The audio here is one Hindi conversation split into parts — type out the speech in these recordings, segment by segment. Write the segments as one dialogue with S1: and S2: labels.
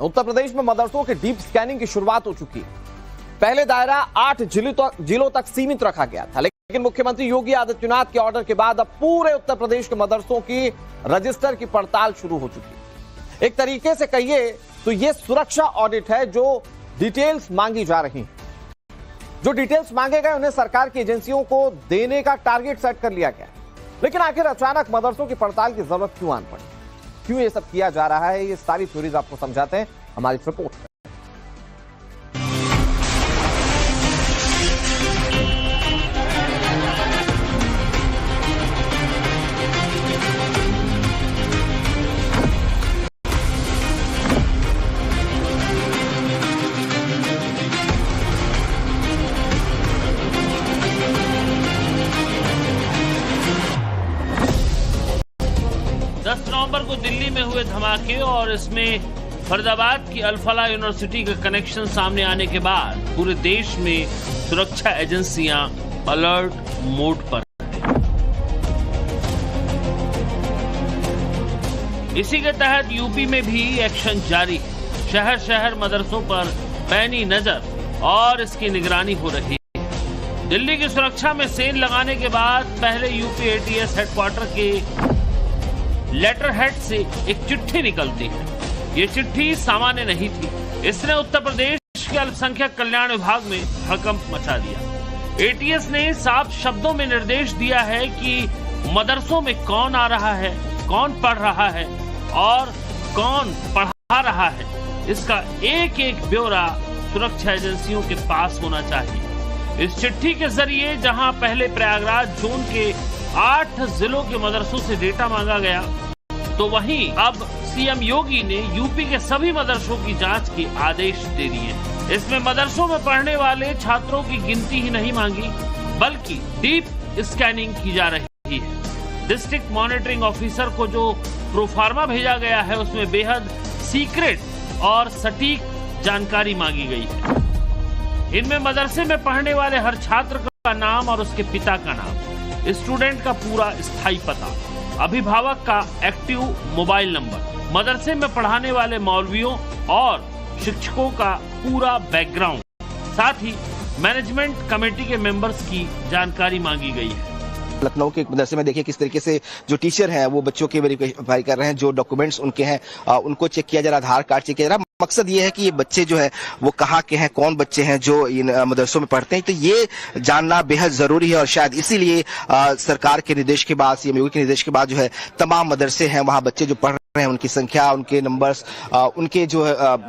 S1: उत्तर प्रदेश में मदरसों के डीप स्कैनिंग की शुरुआत हो चुकी है। पहले दायरा 8 जिलों तक सीमित रखा गया था, लेकिन मुख्यमंत्री योगी आदित्यनाथ के ऑर्डर के बाद अब पूरे उत्तर प्रदेश के मदरसों की रजिस्टर की पड़ताल शुरू हो चुकी है। एक तरीके से कहिए तो यह सुरक्षा ऑडिट है, जो डिटेल्स मांगी जा रही हैं। जो डिटेल्स मांगे गए उन्हें सरकार की एजेंसियों को देने का टारगेट सेट कर लिया गया। लेकिन आखिर अचानक मदरसों की पड़ताल की जरूरत क्यों आन पड़ी, क्यों ये सब किया जा रहा है, ये सारी थ्योरीज आपको समझाते हैं हमारी रिपोर्ट में।
S2: नवंबर को दिल्ली में हुए धमाके और इसमें फरीदाबाद की अल-फलाह यूनिवर्सिटी का कनेक्शन सामने आने के बाद पूरे देश में सुरक्षा एजेंसियां अलर्ट मोड पर हैं। इसी के तहत यूपी में भी एक्शन जारी है। शहर शहर मदरसों पर पैनी नजर और इसकी निगरानी हो रही है। दिल्ली की सुरक्षा में सेल लगाने के बाद पहले यूपी एटीएस हेडक्वार्टर के लेटर हेड से एक चिट्ठी निकलती है। ये चिट्ठी सामान्य नहीं थी। इसने उत्तर प्रदेश के अल्पसंख्यक कल्याण विभाग में हड़कंप मचा दिया। एटीएस ने साफ शब्दों में निर्देश दिया है कि मदरसों में कौन आ रहा है, कौन पढ़ रहा है और कौन पढ़ा रहा है, इसका एक एक ब्यौरा सुरक्षा एजेंसियों के पास होना चाहिए। इस चिट्ठी के जरिए जहां पहले प्रयागराज जोन के 8 जिलों के मदरसों से डेटा मांगा गया, तो वहीं अब सीएम योगी ने यूपी के सभी मदरसों की जांच के आदेश दे दिए। इसमें मदरसों में पढ़ने वाले छात्रों की गिनती ही नहीं मांगी, बल्कि डीप स्कैनिंग की जा रही है। डिस्ट्रिक्ट मॉनिटरिंग ऑफिसर को जो प्रोफार्मा भेजा गया है, उसमें बेहद सीक्रेट और सटीक जानकारी मांगी गई है। इनमें मदरसे में पढ़ने वाले हर छात्र का नाम और उसके पिता का नाम, स्टूडेंट का पूरा स्थायी पता, अभिभावक का एक्टिव मोबाइल नंबर, मदरसे में पढ़ाने वाले मौलवियों और शिक्षकों का पूरा बैकग्राउंड, साथ ही मैनेजमेंट कमेटी के मेंबर्स की जानकारी मांगी गई है।
S3: लखनऊ के एक मदरसे में देखिए किस तरीके से जो टीचर हैं वो बच्चों की वेरीफाई कर रहे हैं, जो डॉक्यूमेंट्स उनके हैं उनको चेक किया जा रहा है, आधार कार्ड चेक किया जा रहा है। मकसद ये है कि ये बच्चे जो है वो कहाँ के हैं, कौन बच्चे हैं जो इन मदरसों में पढ़ते हैं, तो ये जानना बेहद जरूरी है। और शायद इसीलिए सरकार के निर्देश के बाद, सीएम योगी के निर्देश के बाद जो है तमाम मदरसे हैं वहाँ बच्चे जो पढ़ रहे हैं उनकी संख्या, उनके नंबर्स, उनके जो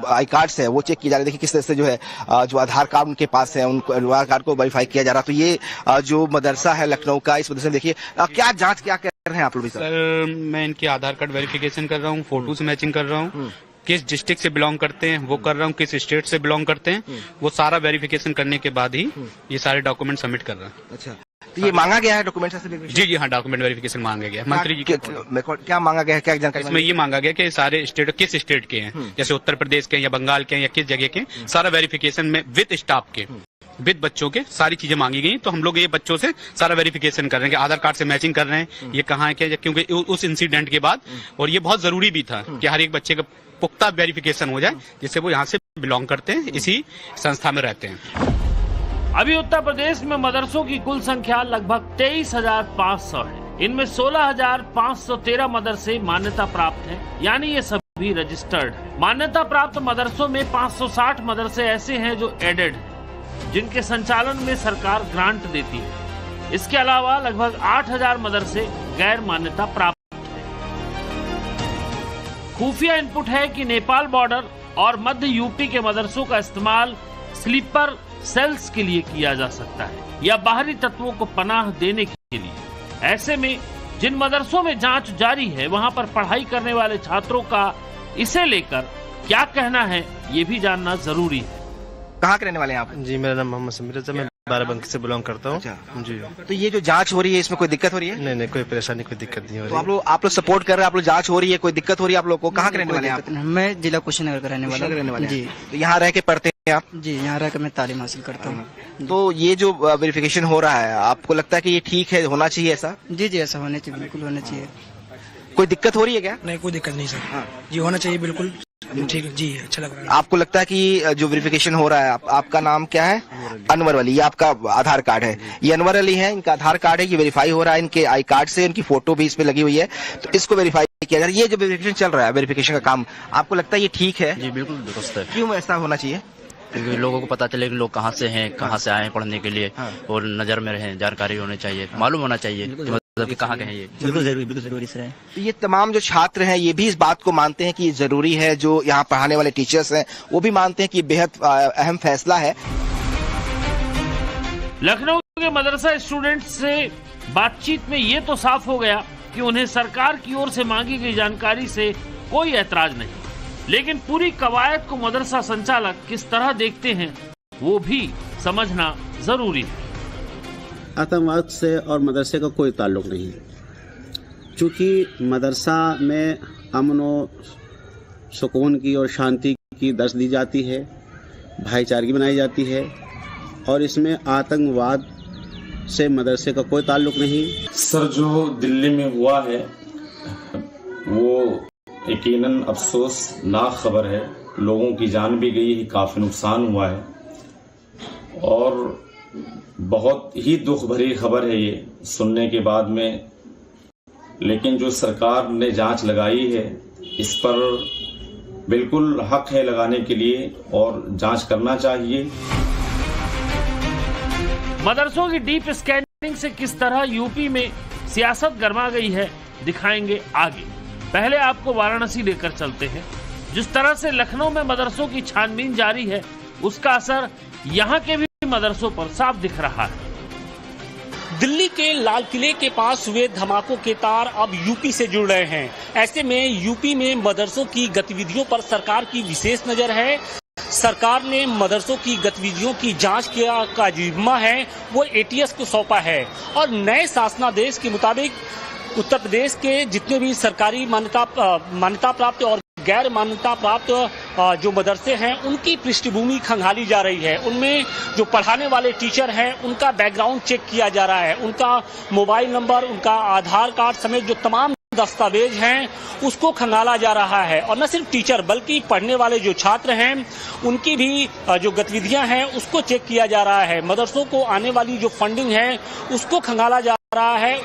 S3: आई कार्ड्स है वो चेक किए जा रहे हैं। देखिए किस तरह से जो है जो आधार कार्ड उनके पास है, उनको आधार कार्ड को वेरीफाई किया जा रहा है। तो ये जो मदरसा है लखनऊ का, इस मदरसे में देखिए क्या जांच क्या कर रहे हैं आप लोग?
S4: सर मैं इनकी आधार कार्ड वेरिफिकेशन कर रहा हूँ, फोटो से मैचिंग कर रहा हूँ, किस डिस्ट्रिक्ट से बिलोंग करते हैं वो कर रहा हूँ, किस स्टेट से बिलोंग करते हैं वो सारा वेरिफिकेशन करने के बाद ही ये सारे डॉक्यूमेंट सबमिट कर रहा है।
S3: अच्छा, तो ये मांगा गया है डॉक्यूमेंट?
S4: जी हाँ, डॉक्यूमेंट वेरिफिकेशन मांगा गया मंत्री जी।
S3: क्या मांगा गया है, क्या जानकारी?
S4: इसमें ये मांगा गया कि सारे स्टेट किस स्टेट के हैं, जैसे उत्तर प्रदेश के या बंगाल के या किस जगह के, सारा वेरिफिकेशन में विद स्टाफ के, विद बच्चों के सारी चीजें मांगी गई। तो हम लोग ये बच्चों से सारा वेरिफिकेशन कर रहे हैं, आधार कार्ड से मैचिंग कर रहे हैं, ये कहाँ है क्या, क्योंकि उस इंसिडेंट के बाद, और ये बहुत जरूरी भी था कि हर एक बच्चे का पुख्ता वेरिफिकेशन हो जाए जिससे वो यहाँ से बिलोंग करते हैं, इसी संस्था में रहते हैं।
S2: अभी उत्तर प्रदेश में मदरसों की कुल संख्या लगभग 23,500 है। इनमें 16,513 मदरसे मान्यता प्राप्त हैं, यानी ये सभी रजिस्टर्ड है। मान्यता प्राप्त मदरसों में 560 मदरसे ऐसे हैं जो एडेड हैं, जिनके संचालन में सरकार ग्रांट देती है। इसके अलावा लगभग 8,000 मदरसे गैर मान्यता प्राप्त हैं। खुफिया इनपुट है कि नेपाल बॉर्डर और मध्य यूपी के मदरसों का इस्तेमाल स्लीपर सेल्स के लिए किया जा सकता है या बाहरी तत्वों को पनाह देने के लिए। ऐसे में जिन मदरसों में जांच जारी है वहां पर पढ़ाई करने वाले छात्रों का इसे लेकर क्या कहना है, ये भी जानना जरूरी है।
S3: कहाँ के रहने वाले हैं आप?
S5: जी मेरा नाम मोहम्मद समीर है, मैं बाराबंकी से बिलोंग करता हूँ।
S3: अच्छा
S5: जी।
S3: तो ये जो जांच हो रही है इसमें कोई दिक्कत हो रही है?
S5: नहीं कोई परेशानी कोई दिक्कत नहीं हो रही।
S3: तो आप लोग सपोर्ट कर रहे हैं, आप लोग जांच हो रही है, कोई दिक्कत हो रही है आप लोग को? कहाँ के रहने वाले हैं आप?
S6: मैं जिला कुशीनगर का रहने वाला
S3: जी। तो यहाँ रह के पढ़ते हैं आप?
S6: जी, यहाँ रहकर मैं तालीम हासिल करता हूँ।
S3: तो ये जो वेरिफिकेशन हो रहा है, आपको लगता है कि ये ठीक है, होना चाहिए ऐसा?
S6: जी जी, ऐसा होना चाहिए, बिल्कुल होना चाहिए।
S3: कोई दिक्कत हो रही है क्या?
S7: नहीं, कोई दिक्कत नहीं सर। हाँ, ये होना चाहिए बिल्कुल। ठीक है जी, अच्छा लग रहा है।
S3: आपको लगता है कि जो वेरिफिकेशन हो रहा है, आपका नाम क्या है? अनवर अली। ये आपका आधार कार्ड है। ये अनवर अली है, इनका आधार कार्ड है। ये वेरीफाई हो रहा है इनके आई कार्ड से, इनकी फोटो भी इसमें लगी हुई है, तो इसको वेरीफाई किया जा रहा है। ये जो वेरिफिकेशन चल रहा है, वेरिफिकेशन का काम, आपको लगता है ये ठीक है?
S8: जी बिल्कुल दुरुस्त है।
S3: क्यों ऐसा होना चाहिए?
S8: क्योंकि लोगों को पता चले कि लोग कहाँ से हैं, कहाँ से आए हैं पढ़ने के लिए, और नजर में रहें, जानकारी होनी चाहिए, मालूम होना चाहिए मतलब कि कहाँ के हैं ये।
S6: बिल्कुल जरूरी सर।
S3: ये तमाम जो छात्र हैं ये भी इस बात को मानते हैं कि ये जरूरी है। जो यहाँ पढ़ाने वाले टीचर्स हैं वो भी मानते हैं कि बेहद अहम फैसला है।
S2: लखनऊ के मदरसा स्टूडेंट्स से बातचीत में ये तो साफ हो गया कि उन्हें सरकार की ओर से मांगी गई जानकारी से कोई ऐतराज नहीं, लेकिन पूरी कवायद को मदरसा संचालक किस तरह देखते हैं वो भी समझना जरूरी है।
S9: आतंकवाद से और मदरसे का कोई ताल्लुक नहीं, चूँकि मदरसा में अमन और सुकून की और शांति की दर्स दी जाती है, भाईचारगी बनाई जाती है, और इसमें आतंकवाद से मदरसे का कोई ताल्लुक नहीं।
S10: सर, जो दिल्ली में हुआ है वो यकीनन अफसोसनाक खबर है। लोगों की जान भी गई है, काफ़ी नुकसान हुआ है, और बहुत ही दुख भरी खबर है ये सुनने के बाद में। लेकिन जो सरकार ने जांच लगाई है इस पर बिल्कुल हक है लगाने के लिए, और जांच करना चाहिए।
S2: मदरसों की डीप स्कैनिंग से किस तरह यूपी में सियासत गरमा गई है दिखाएंगे आगे। पहले आपको वाराणसी लेकर चलते हैं। जिस तरह से लखनऊ में मदरसों की छानबीन जारी है, उसका असर यहाँ के भी मदरसों पर साफ दिख रहा है।
S11: दिल्ली के लाल किले के पास हुए धमाकों के तार अब यूपी से जुड़ रहे हैं। ऐसे में यूपी में मदरसों की गतिविधियों पर सरकार की विशेष नजर है। सरकार ने मदरसों की गतिविधियों की जांच का जिम्मा है वो एटीएस को सौंपा है, और नए शासनादेश के मुताबिक उत्तर प्रदेश के जितने भी सरकारी मान्यता प्राप्त और गैर मान्यता प्राप्त जो मदरसे हैं उनकी पृष्ठभूमि खंगाली जा रही है। उनमें जो पढ़ाने वाले टीचर हैं उनका बैकग्राउंड चेक किया जा रहा है, उनका मोबाइल नंबर, उनका आधार कार्ड समेत जो तमाम दस्तावेज हैं उसको खंगाला जा रहा है। और न सिर्फ टीचर बल्कि पढ़ने वाले जो छात्र हैं उनकी भी जो गतिविधियां हैं उसको चेक किया जा रहा है। मदरसों को आने वाली जो फंडिंग है उसको खंगाला जा रहा है,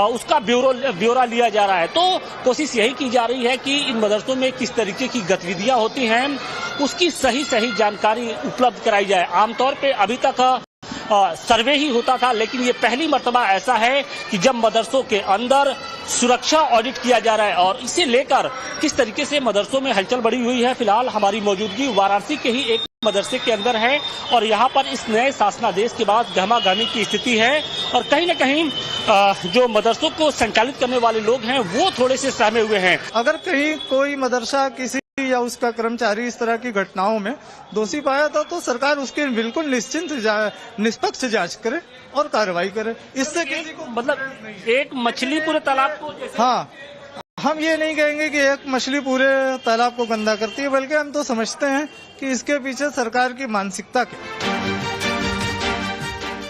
S11: उसका ब्यौरा लिया जा रहा है। तो कोशिश यही की जा रही है कि इन मदरसों में किस तरीके की गतिविधियां होती हैं उसकी सही जानकारी उपलब्ध कराई जाए। आमतौर पे अभी तक सर्वे ही होता था, लेकिन ये पहली मर्तबा ऐसा है कि जब मदरसों के अंदर सुरक्षा ऑडिट किया जा रहा है, और इसे लेकर किस तरीके से मदरसों में हलचल बढ़ी हुई है। फिलहाल हमारी मौजूदगी वाराणसी के ही एक मदरसे के अंदर है, और यहाँ पर इस नए शासनादेश के बाद गहमागहमी की स्थिति है, और कहीं न कहीं जो मदरसों को संचालित करने वाले लोग हैं वो थोड़े से सहमे हुए हैं।
S12: अगर कहीं कोई मदरसा किसी या उसका कर्मचारी इस तरह की घटनाओं में दोषी पाया था तो सरकार उसके बिल्कुल निष्पक्ष जांच करे और कार्रवाई करे। इससे किसी को
S11: मतलब एक मछली पूरे तालाब को,
S12: हाँ, हम ये नहीं कहेंगे कि एक मछली पूरे तालाब को गंदा करती है, बल्कि हम तो समझते हैं कि इसके पीछे सरकार की मानसिकता क्या।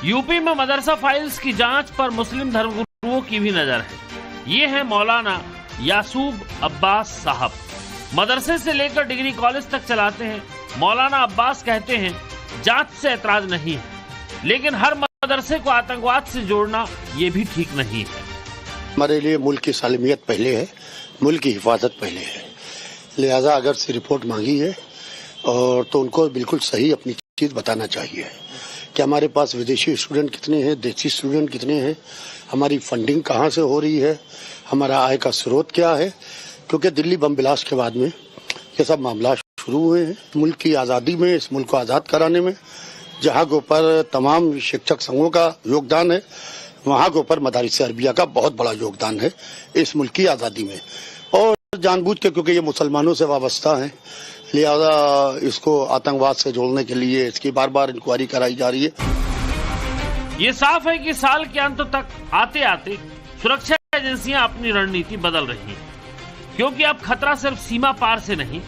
S2: यूपी में मदरसा फाइल्स की जांच पर मुस्लिम धर्मगुरुओं की भी नजर है। ये है मौलाना यासूब अब्बास साहब। मदरसे से लेकर डिग्री कॉलेज तक चलाते हैं। मौलाना अब्बास कहते हैं जांच से ऐतराज नहीं है, लेकिन हर मदरसे को आतंकवाद से जोड़ना ये भी ठीक नहीं है।
S13: हमारे लिए मुल्क की सालमियत पहले है, मुल्क की हिफाजत पहले है। लिहाजा अगर से रिपोर्ट मांगी है और तो उनको बिल्कुल सही अपनी चीज बताना चाहिए कि हमारे पास विदेशी स्टूडेंट कितने हैं, देसी स्टूडेंट कितने हैं, हमारी फंडिंग कहाँ से हो रही है, हमारा आय का स्रोत क्या है। क्योंकि दिल्ली बम ब्लास्ट के बाद में ये सब मामला शुरू हुए हैं। मुल्क की आज़ादी में, इस मुल्क को आज़ाद कराने में जहाँ के ऊपर तमाम शिक्षक संघों का योगदान है, वहाँ के ऊपर मदारिस अरबिया का बहुत बड़ा योगदान है इस मुल्क की आज़ादी में। और जानबूझ के क्योंकि ये मुसलमानों से वाबस्ता है, लिहाजा इसको आतंकवाद से जोड़ने के लिए इसकी बार बार इंक्वायरी कराई जा रही है।
S2: ये साफ है कि साल के अंत तक आते आते सुरक्षा एजेंसियां अपनी रणनीति बदल रही हैं, क्योंकि अब खतरा सिर्फ सीमा पार से नहीं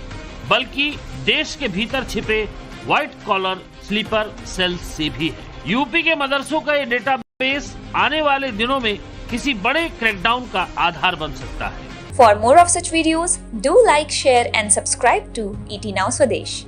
S2: बल्कि देश के भीतर छिपे व्हाइट कॉलर स्लीपर सेल से भी है। यूपी के मदरसों का ये डेटाबेस आने वाले दिनों में किसी बड़े क्रैकडाउन का आधार बन सकता है।
S7: For more of such videos, do like, share and subscribe to ET Now Swadesh.